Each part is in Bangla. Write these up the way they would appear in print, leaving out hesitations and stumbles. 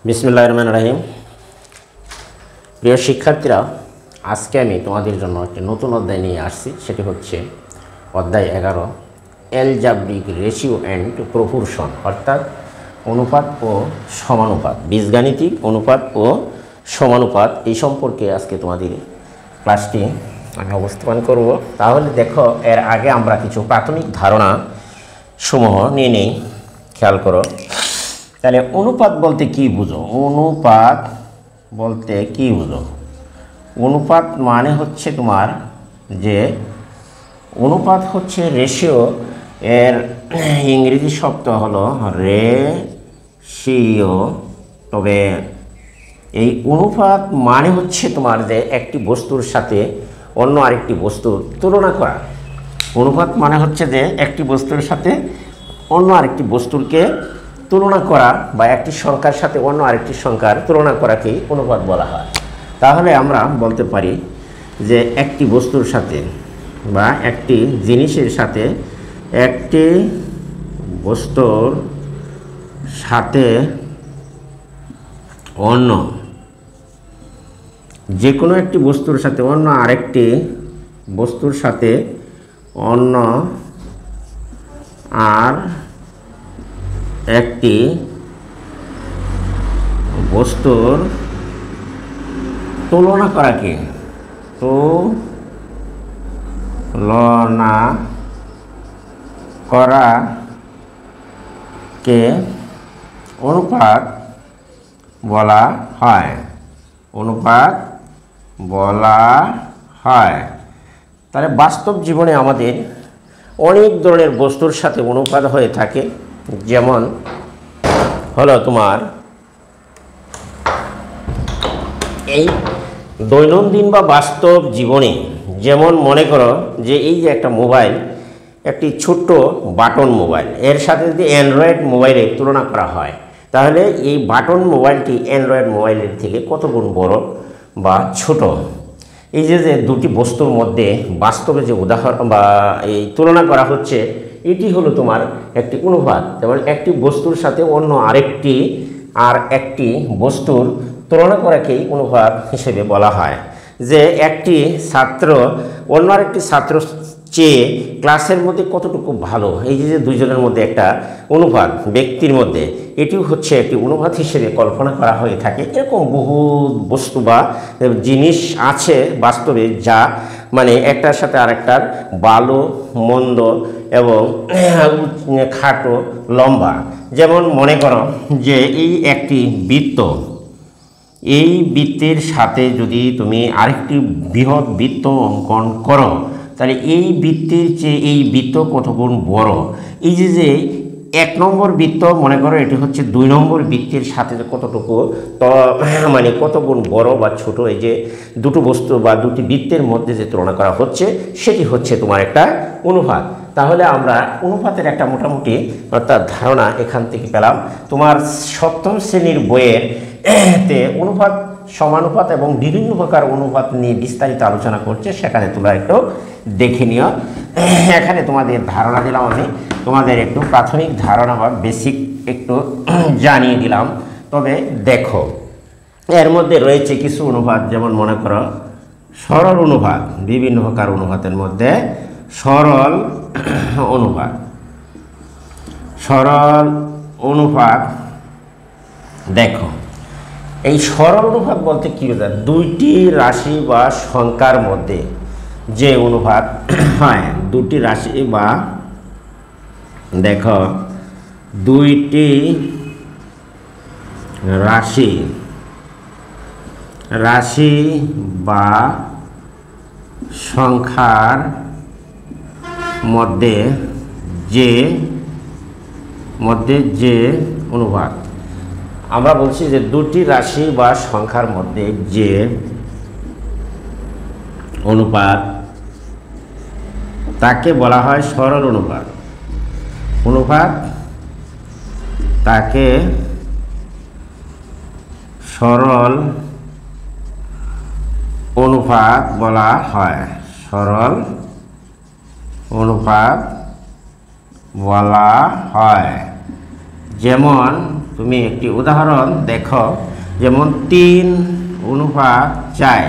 বিসমিল্লাহির রহমানির রহিম। প্রিয় শিক্ষার্থীরা, আজকে আমি তোমাদের জন্য একটি নতুন অধ্যায় নিয়ে আসছি। সেটি হচ্ছে অধ্যায় 11, অ্যালজাব্রিক রেশিও অ্যান্ড প্রপোর্শন, অর্থাৎ অনুপাত ও সমানুপাত, বীজগাণিতিক অনুপাত ও সমানুপাত। এই সম্পর্কে আজকে তোমাদের ক্লাসটি আমি উপস্থাপন করব। তাহলে দেখো, এর আগে আমরা কিছু প্রাথমিক ধারণা সমূহ নিয়ে নেই। খেয়াল করো। তাহলে অনুপাত বলতে কি বুঝো? অনুপাত বলতে কি বুঝো? অনুপাত মানে হচ্ছে তোমার যে অনুপাত হচ্ছে রেশিও, এর ইংরেজি শব্দ হলো রেশিও। তবে এই অনুপাত মানে হচ্ছে তোমার যে একটি বস্তুর সাথে অন্য আরেকটি বস্তুর তুলনা করা। অনুপাত মানে হচ্ছে যে একটি বস্তুর সাথে অন্য আরেকটি বস্তুকে তুলনা করা, বা একটি সংখ্যার সাথে অন্য আরেকটি সংখ্যার তুলনা করাকেই অনুপাত বলা হয়। তাহলে আমরা বলতে পারি যে একটি বস্তুর সাথে বা একটি জিনিসের সাথে একটি বস্তুর সাথে অন্য যে কোনো একটি বস্তুর সাথে অন্য আরেকটি বস্তুর সাথে অন্য আর একটি বস্তুর তুলনা করাকে অনুপাত বলা হয়। অনুপাত বলা হয়। তাহলে বাস্তব জীবনে আমাদের অনেক ধরনের বস্তুর সাথে অনুপাত হয়ে থাকে। যেমন হলো তোমার এই দৈনন্দিন বা বাস্তব জীবনে, যেমন মনে করো যে এই যে একটা মোবাইল, একটি ছোট্ট বাটন মোবাইল, এর সাথে যদি অ্যান্ড্রয়েড মোবাইলের তুলনা করা হয়, তাহলে এই বাটন মোবাইলটি অ্যান্ড্রয়েড মোবাইলের থেকে কত গুণ বড় বা ছোট। এই যে দুটি বস্তুর মধ্যে বাস্তবে যে উদাহরণ বা এই তুলনা করা হচ্ছে, এটি হলো তোমার একটি অনুপাত। যেমন একটি বস্তুর সাথে অন্য একটি বস্তুর তুলনা করাকেই অনুপাত হিসেবে বলা হয়। যে একটি ছাত্র অন্য আরেকটি ছাত্র চেয়ে ক্লাসের মধ্যে কতটুকু ভালো, এই যে দুইজনের মধ্যে একটা অনুপাত ব্যক্তির মধ্যে, এটিও হচ্ছে একটি অনুপাত হিসেবে কল্পনা করা হয়ে থাকে। এরকম বহু বস্তু বা জিনিস আছে বাস্তবে, যা মানে একটার সাথে আরেকটার ভালো মন্দ এবং খাটো লম্বা। যেমন মনে করো যে এই একটি বৃত্ত, এই বৃত্তের সাথে যদি তুমি আরেকটি বৃহৎ বৃত্ত অঙ্কন করো, তাহলে এই বৃত্তের চেয়ে এই বৃত্ত কত গুণ বড়। এই যে এক নম্বর বৃত্ত মনে করো, এটি হচ্ছে 2 নম্বর বৃত্তের সাথে কতটুকু মানে কত গুণ বড় বা ছোট, এই যে দুটো বস্তু বা দুটি বৃত্তের মধ্যে যে তুলনা করা হচ্ছে, সেটি হচ্ছে তোমার একটা অনুপাত। তাহলে আমরা অনুপাতের একটা মোটামুটি অর্থাৎ ধারণা এখান থেকে পেলাম। তোমার 7ম শ্রেণীর বইয়ের তে অনুপাত, সমানুপাত এবং বিভিন্ন প্রকার অনুপাত নিয়ে বিস্তারিত আলোচনা করছে, সেখানে তোমরা একটু দেখে নিও। এখানে তোমাদের ধারণা দিলাম, আমি তোমাদের একটু প্রাথমিক ধারণা বা বেসিক একটু জানিয়ে দিলাম। তবে দেখো, এর মধ্যে রয়েছে কিছু অনুপাত, যেমন মনে করো সরল অনুপাত। বিভিন্ন প্রকার অনুপাতের মধ্যে সরল অনুপাত। সরল অনুপাত, দেখো এই সরল অনুপাত বলতে কি বোঝায়? দুইটি রাশি বা সংখ্যার মধ্যে যে অনুপাত হয়, দুটি রাশি বা দেখো দুইটি রাশি বা সংখ্যার মধ্যে যে অনুপাত, আমরা বলছি যে দুটি রাশি বা সংখ্যার মধ্যে যে অনুপাত, তাকে বলা হয় সরল অনুপাত। তাকে সরল অনুপাত বলা হয়। সরল অনুপাত বলা হয়। যেমন তুমি একটি উদাহরণ দেখো, যেমন 3:4,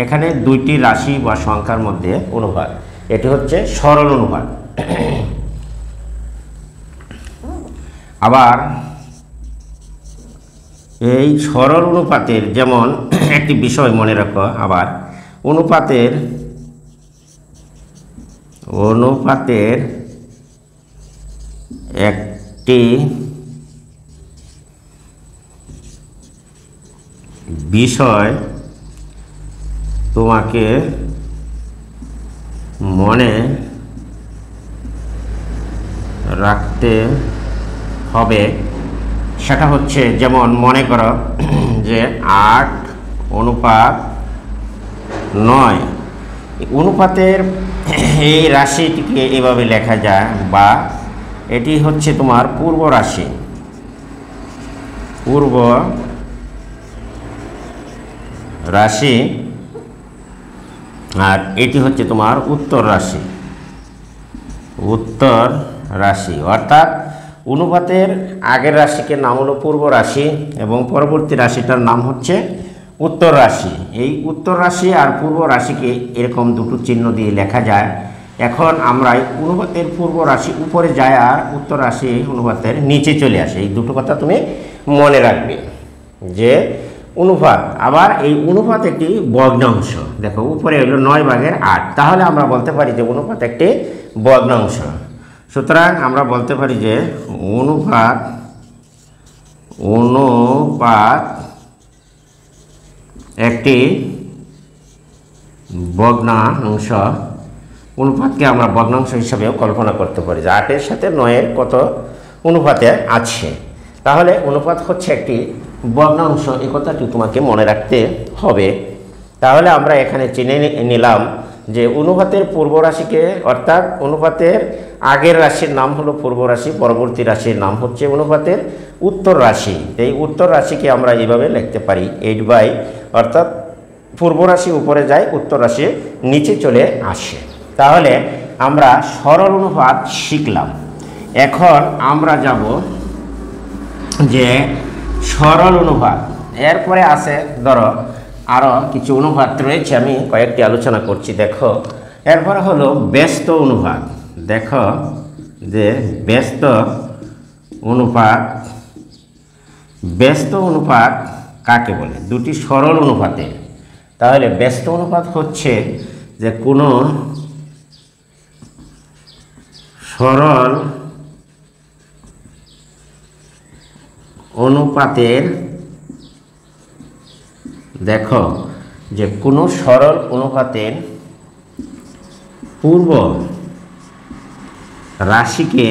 এখানে দুইটি রাশি বা সংখ্যার মধ্যে অনুপাত, এটি হচ্ছে সরল অনুপাত। আবার এই সরল অনুপাতের যেমন একটি বিষয় মনে রাখো, আবার অনুপাতের একটি বিষয় তোমাকে মনে রাখতে হবে, সেটা হচ্ছে যেমন মনে করো যে 8:9, অনুপাতের এই রাশিটিকে এভাবে লেখা যায়, বা এটি হচ্ছে তোমার পূর্ব রাশি, আর এটি হচ্ছে তোমার উত্তর রাশি। অর্থাৎ অনুপাতের আগের রাশিকে নাম হলো পূর্ব রাশি এবং পরবর্তী রাশিটার নাম হচ্ছে উত্তর রাশি। এই উত্তর রাশি আর পূর্ব রাশিকে এরকম দুটো চিহ্ন দিয়ে লেখা যায়। এখন আমরা অনুপাতের পূর্ব রাশি উপরে যায় আর উত্তর রাশি অনুপাতের নিচে চলে আসে। এই দুটো কথা তুমি মনে রাখবে যে অনুপাত, আবার এই অনুপাত একটি ভগ্নাংশ। দেখো উপরে হলো 9/8, তাহলে আমরা বলতে পারি যে অনুপাত একটি ভগ্নাংশ। সুতরাং আমরা বলতে পারি যে অনুপাত একটি ভগ্নাংশ। অনুপাতকে আমরা ভগ্নাংশ হিসাবেও কল্পনা করতে পারি যে 8-এর সাথে 9-এর কত অনুপাতে আছে। তাহলে অনুপাত হচ্ছে একটি ভগ্নাংশ, এই কথাটি তোমাকে মনে রাখতে হবে। তাহলে আমরা এখানে চিনে নিলাম যে অনুপাতের পূর্ব রাশিকে, অর্থাৎ অনুপাতের আগের রাশির নাম হলো পূর্ব রাশি, পরবর্তী রাশির নাম হচ্ছে অনুপাতের উত্তর রাশি। এই উত্তর রাশিকে আমরা এইভাবে লিখতে পারি 8/, অর্থাৎ পূর্ব রাশি উপরে যায়, উত্তর রাশি নিচে চলে আসে। তাহলে আমরা সরল অনুপাত শিখলাম। এখন আমরা যাব যে সরল অনুপাত, এরপরে আছে ধরো আরও কিছু অনুপাত রয়েছে, আমি কয়েকটি আলোচনা করছি। দেখো এরপরে হলো ব্যস্ত অনুপাত। দেখো যে ব্যস্ত অনুপাত কাকে বলে? দুটি সরল অনুপাতে। তাহলে ব্যস্ত অনুপাত হচ্ছে যে কোনো সরল অনুপাতের, দেখো যে কোনো সরল অনুপাতের পূর্ব রাশিকে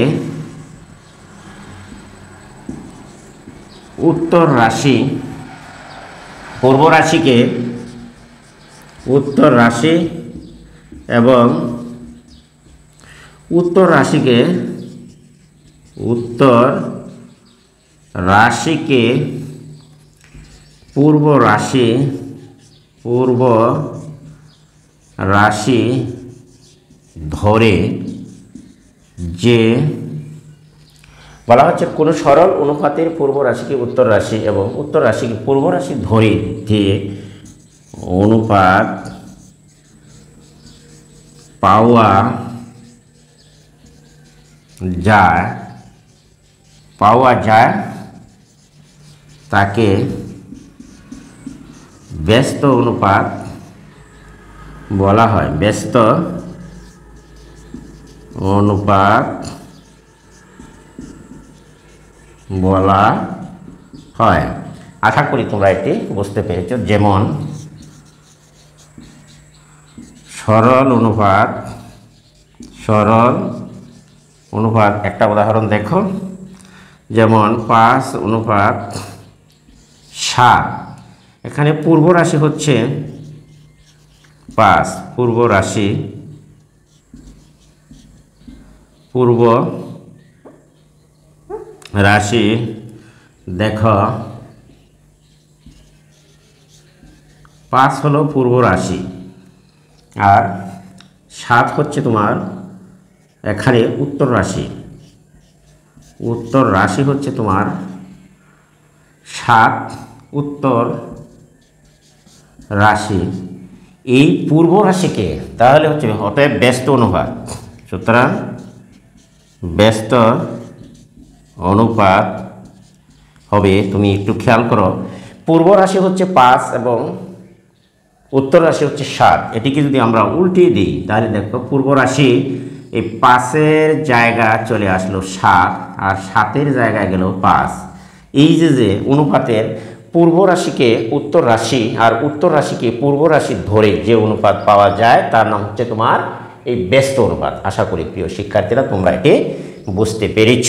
উত্তর রাশি, পূর্ব রাশিকে উত্তর রাশি এবং উত্তর রাশিকে পূর্ব রাশি ধরে যে বলা হচ্ছে কোনো সরল অনুপাতের পূর্ব রাশিকে উত্তর রাশি এবং উত্তর রাশিকে পূর্ব রাশি ধরে যে অনুপাত পাওয়া যায় তাকে ব্যস্ত অনুপাত বলা হয়। ব্যস্ত অনুপাত বলা হয়। আশা করি তোমরা এটি বুঝতে পেরেছ। যেমন সরল অনুপাত একটা উদাহরণ দেখো, যেমন 5:7। এখানে পূর্ব রাশি হচ্ছে 5, পূর্ব রাশি দেখো 5 হলো পূর্ব রাশি আর 7 হচ্ছে তোমার এখানে উত্তর রাশি হচ্ছে তোমার 7 উত্তর রাশি, এই পূর্ব রাশিকে তাহলে হচ্ছে অতএব ব্যস্ত অনুপাত। সুতরাং ব্যস্ত অনুপাত হবে, তুমি একটু খেয়াল করো, পূর্ব রাশি হচ্ছে 5 এবং উত্তর রাশি হচ্ছে 7। এটিকে যদি আমরা উল্টিয়ে দিই তাহলে দেখো পূর্ব রাশি এই 5-এর জায়গা চলে আসলো 7 আর 7-এর জায়গায় গেল 5। এই যে অনুপাতের পূর্ব রাশিকে উত্তর রাশি আর উত্তর রাশিকে পূর্ব রাশি ধরে যে অনুপাত পাওয়া যায় তার নাম হচ্ছে তোমার এই ব্যস্ত অনুপাত। আশা করি প্রিয় শিক্ষার্থীরা তোমরা এটি বুঝতে পেরেছ।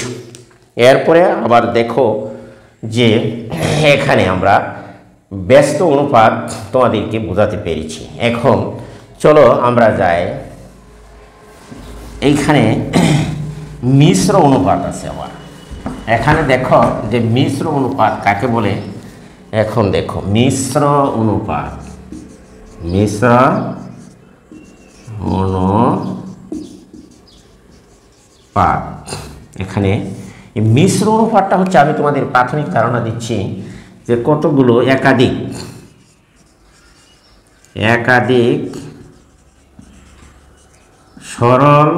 এরপরে আবার দেখো যে এখানে আমরা ব্যস্ত অনুপাত তোমাদেরকে বোঝাতে পেরেছি। এখন চলো আমরা যাই, এইখানে মিশ্র অনুপাত আছে আবার। এখানে দেখো যে মিশ্র অনুপাত কাকে বলে। এখন দেখো মিশ্র অনুপাত, মিশ্র অনুপাত, এখানে এই মিশ্র অনুপাতটা হচ্ছে, আমি তোমাদের প্রাথমিক ধারণা দিচ্ছি যে কতগুলো একাধিক সরল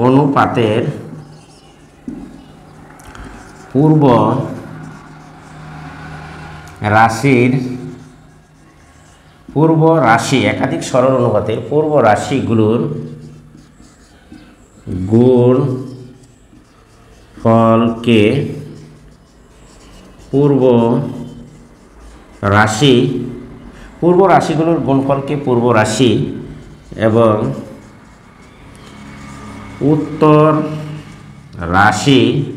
অনুপাতের পূর্ব রাশি, একাধিক সরল অনুপাতের পূর্ব রাশিগুলোর গুণ ফলকে পূর্ব রাশিগুলোর গুণফলকে পূর্ব রাশি এবং উত্তর রাশিগুলোর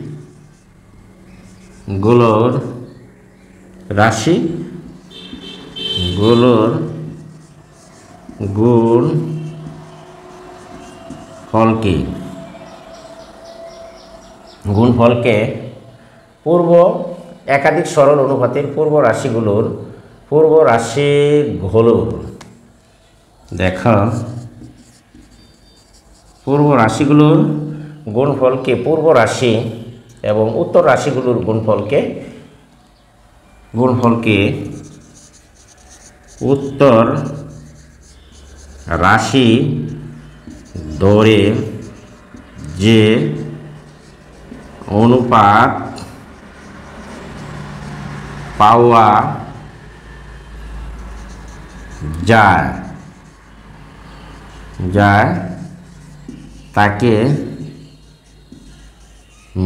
গুণফলকে পূর্ব একাধিক সরল অনুপাতের পূর্ব রাশিগুলোর দেখো পূর্ব রাশিগুলোর গুণফলকে পূর্ব রাশি এবং উত্তর রাশিগুলোর গুণফলকে উত্তর রাশি ধরে যে অনুপাত পাওয়া যায় তাকে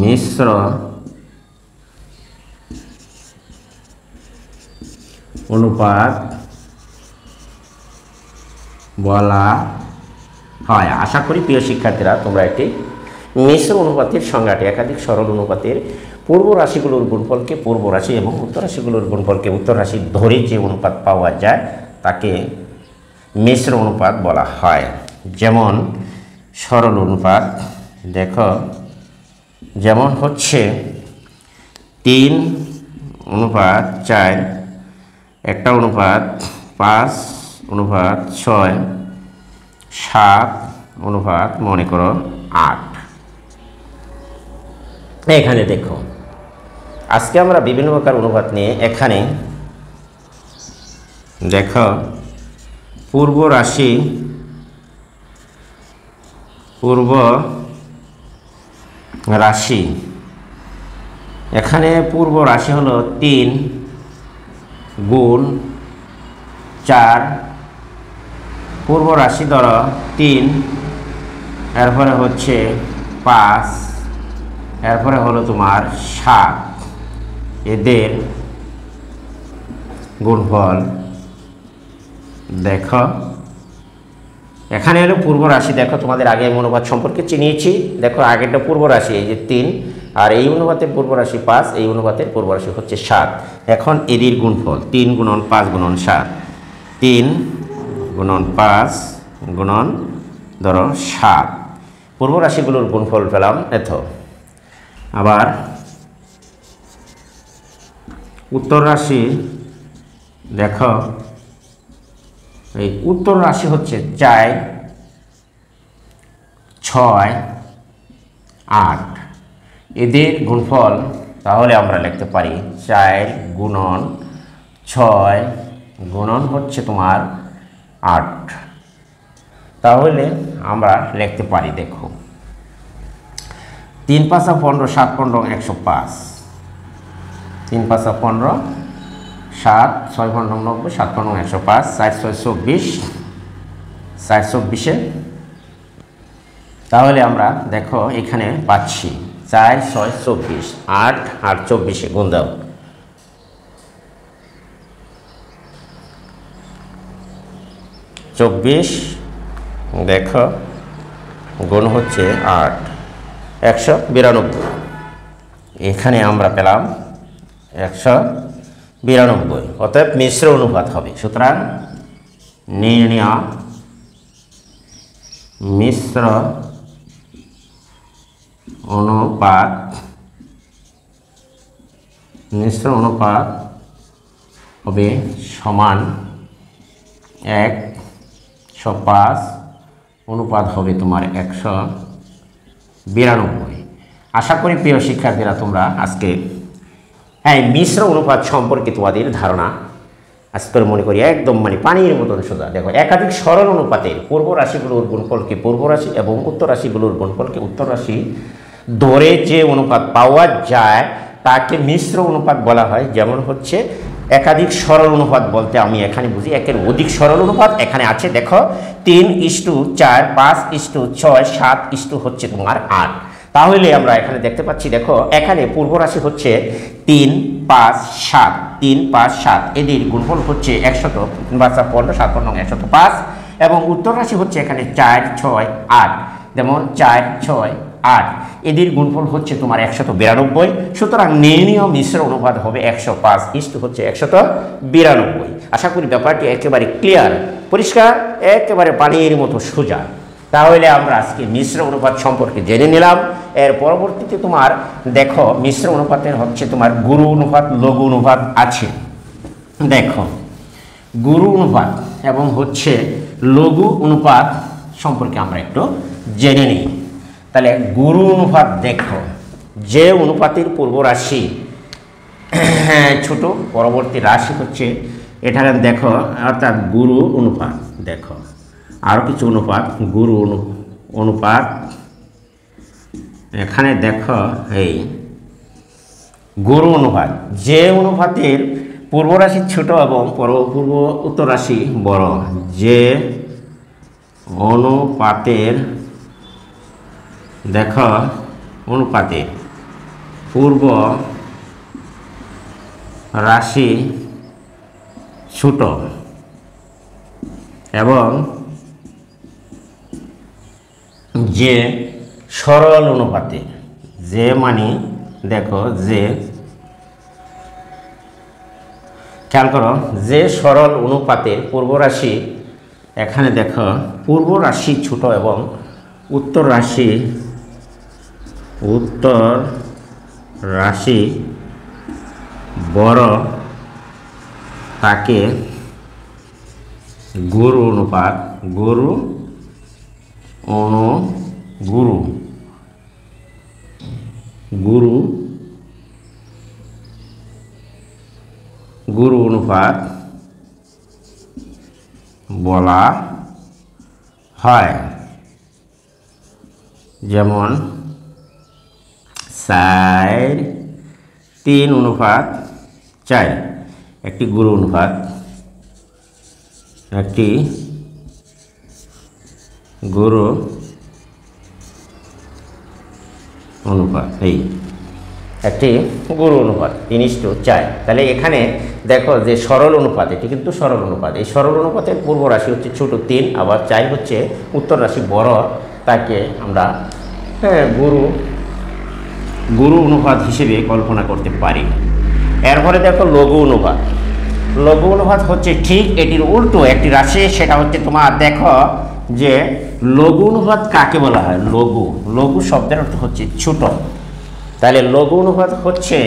মিশ্র অনুপাত বলা হয়। আশা করি প্রিয় শিক্ষার্থীরা তোমরা এটি মিশ্র অনুপাতের সংজ্ঞাটি, একাধিক সরল অনুপাতের পূর্ব রাশিগুলোর গুণফলকে পূর্ব রাশি এবং উত্তর রাশিগুলোর গুণফলকে উত্তর রাশি ধরে যে অনুপাত পাওয়া যায় তাকে মিশ্র অনুপাত বলা হয়। যেমন সরল অনুপাত দেখো, যেমন হচ্ছে 3:4, একটা অনুপাত 5:6, 7 মনে করো 8। এখানে দেখো আজকে আমরা বিভিন্ন প্রকার অনুপাত নিয়ে, এখানে দেখো পূর্ব রাশি, এখানে পূর্ব রাশি হলো 3:4, পূর্ব রাশি ধরো 3, এরপরে হচ্ছে 5, এরপরে হলো তোমার 7, এদের গুণফল দেখো। এখানে হলো পূর্ব রাশি, দেখো তোমাদের আগে অনুপাত সম্পর্কে চিনিয়েছি। দেখো আগেরটা পূর্ব রাশি, এই যে 3, আর এই অনুপাতের পূর্ব রাশি 5, এই অনুপাতের পূর্ব রাশি হচ্ছে 7। এখন এদের গুণফল 3 × 5 × 7, 3 × 5 × ধরো 7, পূর্ব রাশিগুলোর গুণফল পেলাম এত। আবার উত্তর রাশি দেখো, এই উত্তর রাশি হচ্ছে 4, 6, 8, এদের গুণফল তাহলে আমরা লিখতে পারি 4 গুণন 6 গুণন হচ্ছে তোমার 8। তাহলে আমরা লিখতে পারি, দেখো 3 5 15 7 15 105, 3 5 15 7 6 15 90 7 15 105, 4 6 24, 4 24। তাহলে আমরা দেখো এখানে পাচ্ছি 4 6 24, 8 আর 24 গুণ দাও, 24 দেখো গুণ হচ্ছে 8 192। এখানে আমরা পেলাম 192, অতএব মিশ্র অনুপাত হবে। সুতরাং নির্ণয় মিশ্র অনুপাত হবে সমান 105 অনুপাত হবে তোমার 192। আশা করি প্রিয় শিক্ষার্থীরা তোমরা আজকে মিশ্র অনুপাত সম্পর্কে তোমাদের ধারণা আজকে মনে করি একদম পানির মতন সোজা। দেখো একাধিক সরল অনুপাতের পূর্ব রাশিগুলোর গুণফলকে পূর্ব রাশি এবং উত্তর রাশিগুলোর গুণফলকে উত্তর রাশি ধরে যে অনুপাত পাওয়া যায় তাকে মিশ্র অনুপাত বলা হয়। যেমন হচ্ছে একাধিক সরল অনুপাত বলতে আমি এখানে বুঝি একের অধিক সরল অনুপাত। এখানে আছে দেখো 3:4, 5:6, 7 হচ্ছে তোমার 8। তাহলে আমরা এখানে দেখতে পাচ্ছি, দেখো এখানে পূর্ব রাশি হচ্ছে 3 5 7, 3 5 7, এদের গুণফল হচ্ছে 100, 15 7 15 105, এবং উত্তর রাশি হচ্ছে এখানে 4 6 8, যেমন 4 6 8, এদের গুণফল হচ্ছে তোমার 192। সুতরাং নির্ণীয় মিশ্র অনুপাত হবে 105 হচ্ছে 192। আশা করি ব্যাপারটি একেবারে ক্লিয়ার, পরিষ্কার, একেবারে পানির মতো সোজা। তাহলে আমরা আজকে মিশ্র অনুপাত সম্পর্কে জেনে নিলাম। এর পরবর্তীতে তোমার দেখো মিশ্র অনুপাতের হচ্ছে তোমার গুরু অনুপাত, লঘু অনুপাত আছে। দেখো গুরু অনুপাত এবং হচ্ছে লঘু অনুপাত সম্পর্কে আমরা একটু জেনে নিই। তাহলে গুরু অনুপাত, দেখো যে অনুপাতের পূর্ব রাশি ছোট, পরবর্তী রাশি হচ্ছে এখানে দেখো, অর্থাৎ গুরু অনুপাত। দেখো আরও কিছু অনুপাত, গুরু অনুপাত এখানে দেখো, এই গুরু অনুপাত যে অনুপাতের পূর্ব রাশি ছোট এবং পূর্ব উত্তর রাশি বড়, যে অনুপাতের দেখো অনুপাতের পূর্ব রাশি ছোট এবং যে সরল অনুপাতে, যে দেখো যে খেয়াল করো, যে সরল অনুপাতের পূর্ব রাশি, এখানে দেখো পূর্ব রাশি ছোট এবং উত্তর রাশি বড়, তাকে গুরু অনুপাত, গুরু অনুপাত বলা হয়। যেমন 4:3:4 একটি গুরু অনুপাত, একটি গুরু অনুপাত, এই একটি গুরু অনুপাত 3:4। তাহলে এখানে দেখো যে সরল অনুপাত, এটি কিন্তু সরল অনুপাত। এই সরল অনুপাতের পূর্ব রাশি হচ্ছে ছোট 3, আবার 4 হচ্ছে উত্তর রাশি বড়, তাকে আমরা গুরু অনুপাত হিসেবে কল্পনা করতে পারি। এরপরে দেখো লঘু অনুপাত। লঘু অনুপাত হচ্ছে ঠিক এটির উল্টো একটি রাশি, সেটা হচ্ছে তোমার দেখো যে লঘু অনুপাত কাকে বলা হয়। লঘু শব্দের অর্থ হচ্ছে ছোট। তাহলে লঘু অনুপাত হচ্ছে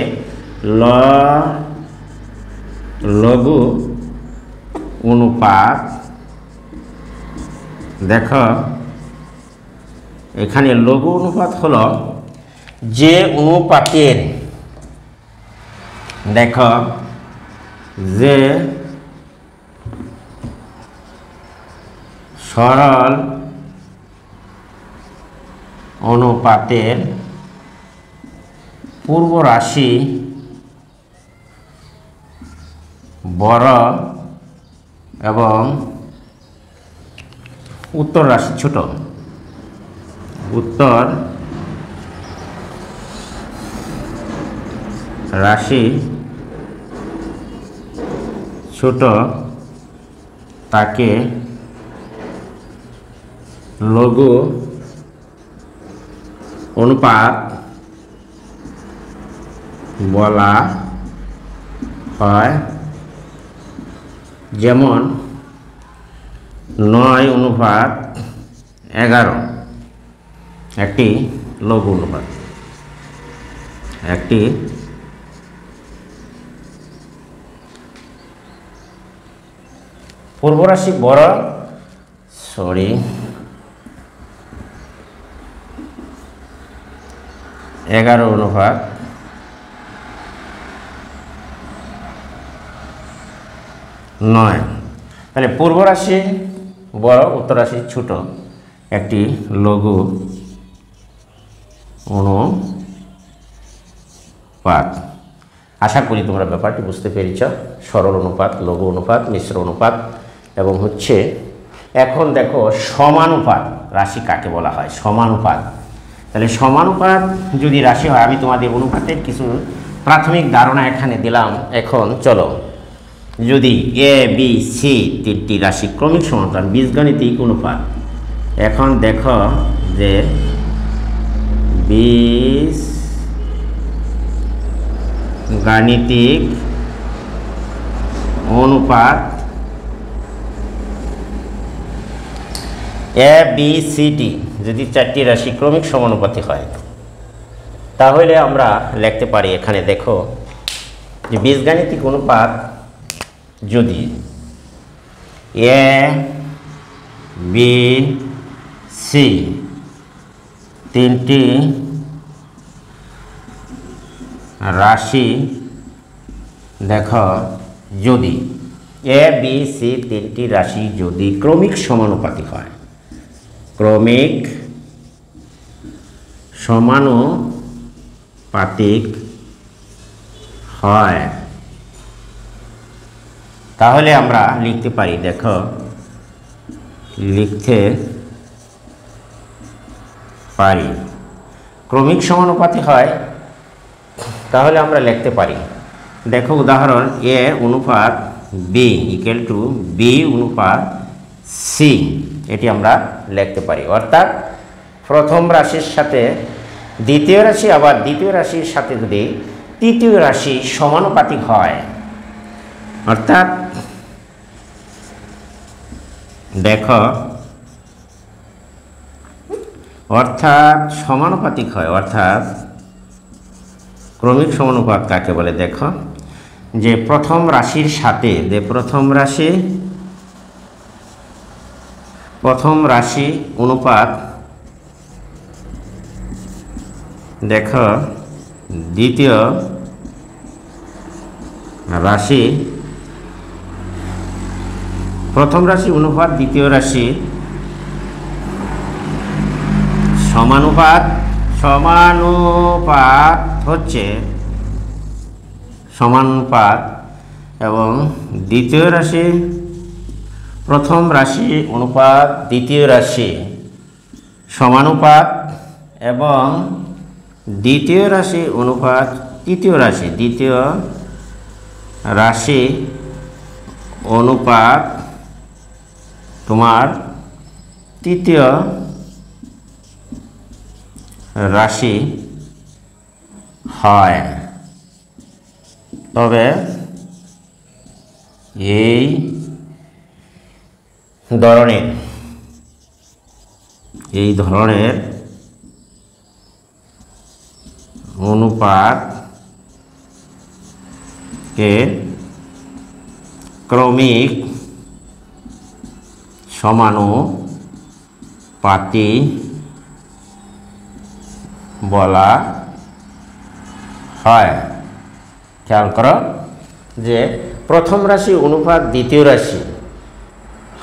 লঘু অনুপাত, দেখো এখানে লঘু অনুপাত হলো যে অনুপাতের দেখো যে সরল অনুপাতের পূর্ব রাশি বড় এবং উত্তর রাশি ছোট, উত্তর রাশি ছোট তাকে লঘু অনুপাত বলা হয়। যেমন 9:11 একটি লঘু অনুপাত, একটি পূর্ব রাশি বড় 11:9। তাহলে পূর্ব রাশি বড়, উত্তর রাশি ছোট, একটি লঘু অনুপাত। আশা করি তোমরা ব্যাপারটি বুঝতে পেরেছ। সরল অনুপাত, লঘু অনুপাত, মিশ্র অনুপাত এবং হচ্ছে এখন দেখো সমানুপাত রাশি কাকে বলা হয়। সমানুপাত, তাহলে সমানুপাত যদি রাশি হয়, আমি তোমাদের অনুপাতের কিছু প্রাথমিক ধারণা এখানে দিলাম। এখন চলো, যদি এ বি সি তিনটি রাশি ক্রমিক সমানুপাত, বীজগণিতিক অনুপাত। এখন দেখো যে বীজগাণিতিক অনুপাত এ বি সি ডি যদি চারটি রাশি ক্রমিক সমানুপাতি হয়, তাহলে আমরা লিখতে পারি, এখানে দেখো যে বীজগাণিতিক অনুপাত যদি এ বি সি তিনটি রাশি, দেখো যদি এ বি সি তিনটি রাশি যদি ক্রমিক সমানুপাতি হয়, ক্রমিক সমানুপাতিক হয়, তাহলে আমরা লিখতে পারি, দেখো লিখতে পারি ক্রমিক সমানুপাতি হয়, তাহলে আমরা লিখতে পারি, দেখো উদাহরণ এ অনুপাত বি ইকুয়াল টু বি অনুপাত সি, এটি আমরা লিখতে পারি। অর্থাৎ প্রথম রাশির সাথে দ্বিতীয় রাশি, আবার দ্বিতীয় রাশির সাথে যদি তৃতীয় রাশি সমানুপাতিক হয়, অর্থাৎ দেখো অর্থাৎ সমানুপাতিক হয়, অর্থাৎ ক্রমিক সমানুপাত কাকে বলে, দেখো যে প্রথম রাশির সাথে, যে প্রথম রাশি অনুপাত দেখো দ্বিতীয় রাশি, প্রথম রাশি অনুপাত দ্বিতীয় রাশি সমানুপাত, সমানুপাত হচ্ছে সমানুপাত, এবং দ্বিতীয় রাশি প্রথম রাশি অনুপাত দ্বিতীয় রাশি সমানুপাত, এবং দ্বিতীয় রাশি অনুপাত তৃতীয় রাশি, দ্বিতীয় রাশি অনুপাত তোমার তৃতীয় রাশি হয়। তবে এই ধরনের অনুপাতকে ক্রমিক সমানুপাতি বলা হয়। খেয়াল করো যে প্রথম রাশি অনুপাত দ্বিতীয় রাশি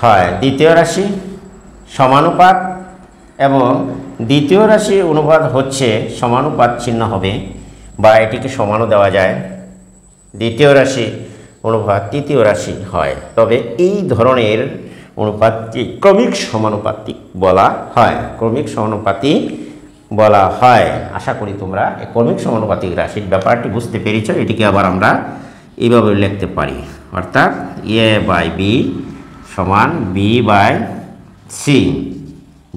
হয় দ্বিতীয় রাশি সমানুপাত, এবং দ্বিতীয় রাশি অনুপাত হচ্ছে সমানুপাত চিহ্ন হবে, বা এটিকে সমানও দেওয়া যায়। দ্বিতীয় রাশি অনুপাত তৃতীয় রাশি হয়, তবে এই ধরনের অনুপাতটি ক্রমিক সমানুপাতিক বলা হয়। ক্রমিক সমানুপাতিক বলা হয়। আশা করি তোমরা এই ক্রমিক সমানুপাতিক রাশির ব্যাপারটি বুঝতে পেরেছ। এটিকে আবার আমরা এইভাবে লিখতে পারি, অর্থাৎ এ বাই বি সমান বি বাই সি,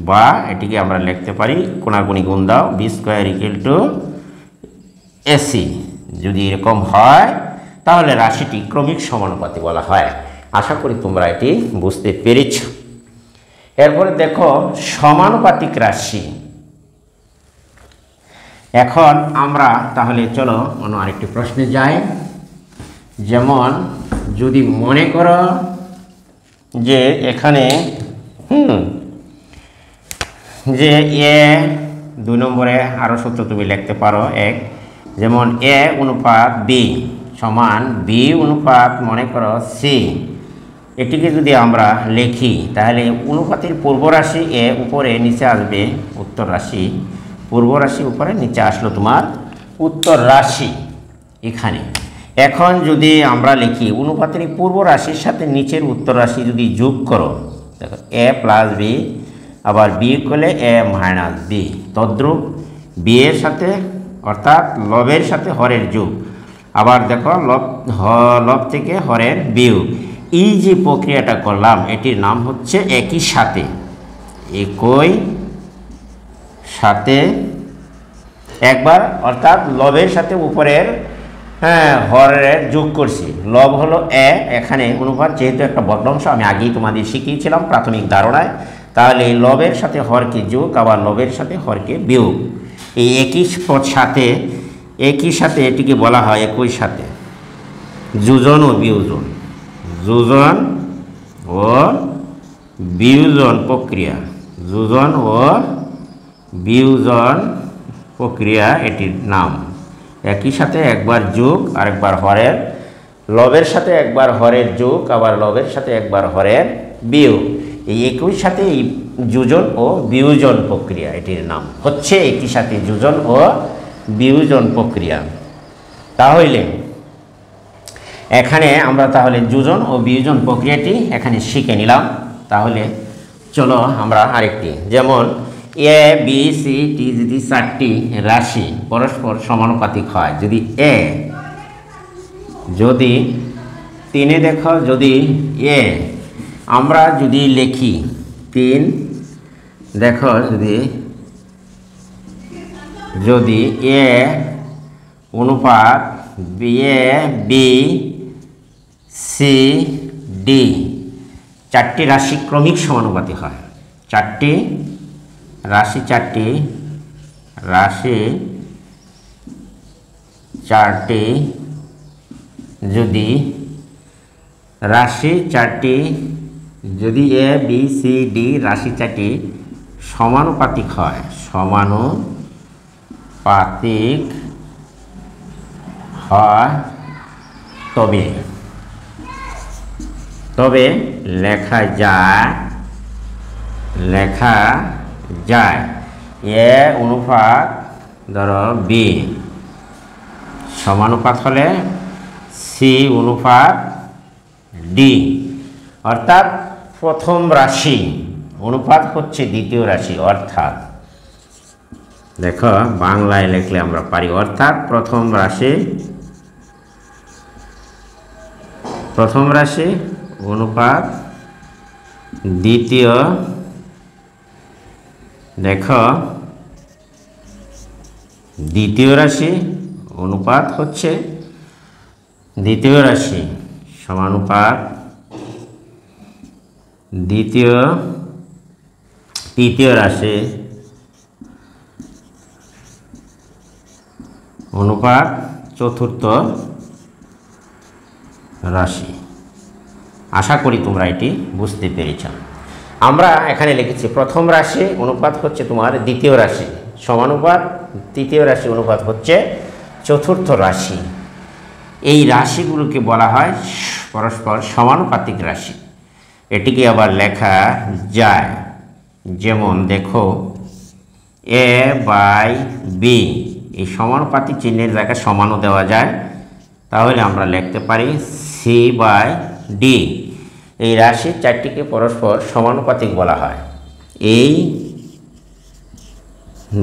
বা এটিকে আমরা লিখতে পারি কোণাগুণি গুণ দাও B square equal to AC. যদি এরকম হয় তাহলে রাশিটি ক্রমিক সমানুপাতি বলা হয়। আশা করি তোমরা এটি বুঝতে পেরেছ। এরপরে দেখো সমানুপাতিক রাশি। এখন আমরা তাহলে চলো অন্য আরেকটি প্রশ্নে যাই। যেমন যদি মনে করো যে এখানে যে এ 2 নম্বরে আরও সূত্র তুমি লিখতে পারো এক, যেমন এ অনুপাত বি সমান বি অনুপাত মনে করো সি। এটিকে যদি আমরা লিখি তাহলে অনুপাতের পূর্ব রাশি এ উপরে নিচে আসবে উত্তর রাশি, পূর্ব রাশি উপরে নিচে আসলো তোমার উত্তর রাশি এখানে। এখন যদি আমরা লিখি অনুপাতের পূর্ব রাশির সাথে নিচের উত্তর রাশি যদি যোগ করো, দেখো এ প্লাস বি, আবার বি করলে এ মাইনাস বি, তদ্রূপ বি এর সাথে অর্থাৎ লবের সাথে হরের যোগ, আবার দেখো লব থেকে হরের বিয়োগ। এই যে প্রক্রিয়াটা করলাম এটির নাম হচ্ছে একই সাথে, একই সাথে একবার, অর্থাৎ লবের সাথে উপরের হরের যোগ করছি। লব হলো এ, এখানে অনুপাত যেহেতু একটা ভগ্নাংশ আমি আগেই তোমাদের শিখিয়েছিলাম প্রাথমিক ধারণায়, তাহলে লবের সাথে হরকে যোগ, আবার লবের সাথে হরকে বিয়োগ। এই একই সাথে এটিকে বলা হয় একই সাথে যোজন ও বিয়োজন, যোজন ও বিয়োজন প্রক্রিয়া, যোজন ও বিয়োজন প্রক্রিয়া এটির নাম। একই সাথে একবার যোগ আর একবার হরের, লবের সাথে একবার হরের যোগ, আবার লবের সাথে একবার হরের বিয়োগ। এই একই সাথে এই যোজন ও বিয়োজন প্রক্রিয়া এটির নাম হচ্ছে একই সাথে যোজন ও বিয়োজন প্রক্রিয়া। তাহলে এখানে আমরা তাহলে যোজন ও বিয়োজন প্রক্রিয়াটি এখানে শিখে নিলাম। তাহলে চলো আমরা আরেকটি, যেমন এ বি সি টি যদি 4টি রাশি পরস্পর সমানুপাতিক হয়, যদি 3 দেখো যদি এ আমরা যদি লিখি 3 দেখো যদি এ অনুপাত এ বি সি ডি 4টি রাশি ক্রমিক সমানুপাতি হয়। 4টি রাশি 4টি যদি রাশি 4টি যদি এ বি সি ডি রাশি 4টি সমানুপাতিক হয়, সমানুপাতিক হয়, তবে লেখা যায় এ অনুপাত ধরো বি সমানুপাত হলে সি অনুপাত ডি, অর্থাৎ প্রথম রাশি অনুপাত হচ্ছে দ্বিতীয় রাশি, অর্থাৎ দেখো বাংলায় লিখলে আমরা পারি, অর্থাৎ প্রথম রাশি অনুপাত দ্বিতীয়, দেখো দ্বিতীয় রাশি অনুপাত হচ্ছে দ্বিতীয় রাশি সমানুপাত তৃতীয় রাশি অনুপাত চতুর্থ রাশি। আশা করি তোমরা এটি বুঝতে পেরেছ। আমরা এখানে লিখেছি প্রথম রাশি অনুপাত হচ্ছে তোমার দ্বিতীয় রাশি সমানুপাত তৃতীয় রাশি অনুপাত হচ্ছে চতুর্থ রাশি। এই রাশিগুলোকে বলা হয় পরস্পর সমানুপাতিক রাশি। এটিকে আবার লেখা যায়, যেমন দেখো এ বাই বি, এই সমানুপাতিক চিহ্নের জায়গায় সমানও দেওয়া যায়, তাহলে আমরা লিখতে পারি সি বাই ডি। এই রাশির চারটিকে পরস্পর সমানুপাতিক বলা হয়। এই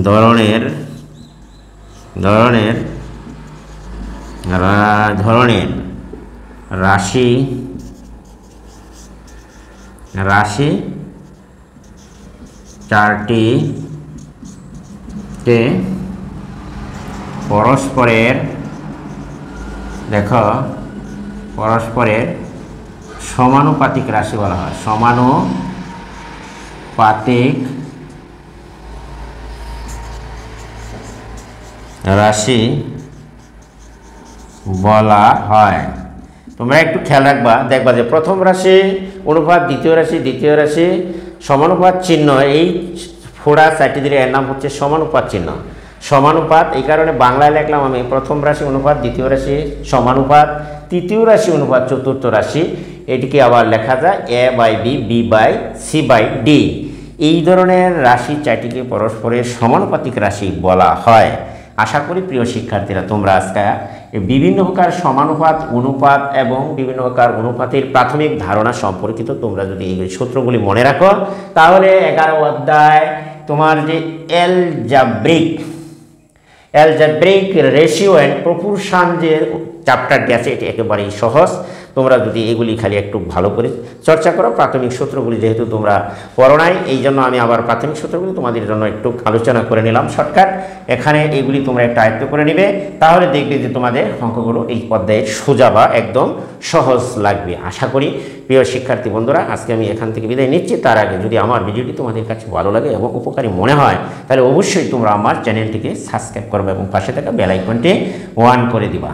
ধরনের রাশি চারটিকে পরস্পরের সমানুপাতিক রাশি বলা হয়। সমানুপাতিক রাশি বলা হয়। তোমরা একটু খেয়াল রাখবা, দেখবা যে প্রথম রাশি অনুপাত, দ্বিতীয় রাশি সমানুপাত চিহ্ন, এই ফোড়া চারটি দিলে এর নাম হচ্ছে সমানুপাত চিহ্ন। সমানুপাত এই কারণে বাংলায় লিখলাম আমি, প্রথম রাশি অনুপাত, দ্বিতীয় রাশি সমানুপাত, তৃতীয় রাশি অনুপাত, চতুর্থ রাশি। এটিকে আবার লেখা যায় a by b, b by c by d. এই ধরনের রাশি চারটিকে পরস্পরের সমানুপাতিক রাশি বলা হয়। আশা করি প্রিয় শিক্ষার্থীরা তোমরা আজকে বিভিন্ন প্রকার সমানুপাত, অনুপাত এবং বিভিন্ন প্রকার অনুপাতের প্রাথমিক ধারণা সম্পর্কিত তোমরা যদি এই সূত্রগুলি মনে রাখো, তাহলে 11 অধ্যায় তোমার যে অ্যালজেব্রিক রেশিও অ্যান্ড প্রপোর্শন যে চ্যাপ্টারটি আছে এটি একেবারেই সহজ। তোমরা যদি এগুলি খালি একটু ভালো করে চর্চা করো, প্রাথমিক সূত্রগুলি যেহেতু তোমরা পড়ো নাই, এই জন্য আমি আবার প্রাথমিক সূত্রগুলি তোমাদের জন্য একটু আলোচনা করে নিলাম শর্টকাট। এখানে এইগুলি তোমরা একটু আয়ত্ত করে নিবে, তাহলে দেখবে যে তোমাদের অঙ্কগুলো এই অধ্যায়ের সোজা বা একদম সহজ লাগবে। আশা করি প্রিয় শিক্ষার্থী বন্ধুরা, আজকে আমি এখান থেকে বিদায় নিচ্ছি। তার আগে যদি আমার ভিডিওটি তোমাদের কাছে ভালো লাগে এবং উপকারী মনে হয়, তাহলে অবশ্যই তোমরা আমার চ্যানেলটিকে সাবস্ক্রাইব করবে এবং পাশে থাকা বেল আইকনটি অন করে দিবা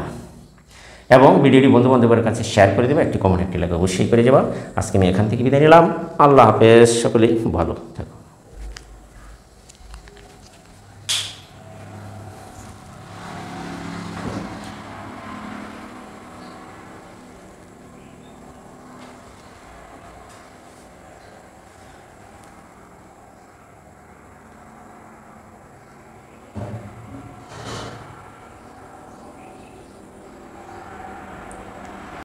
এবং ভিডিওটি বন্ধু-বান্ধবের কাছে শেয়ার করে দেবে। একটি কমেন্ট, একটি লাইক অবশ্যই করে যাবা। আজকে আমি এখান থেকে বিদায় নিলাম। আল্লাহ হাফেজ, সকলেই ভালো থাকো।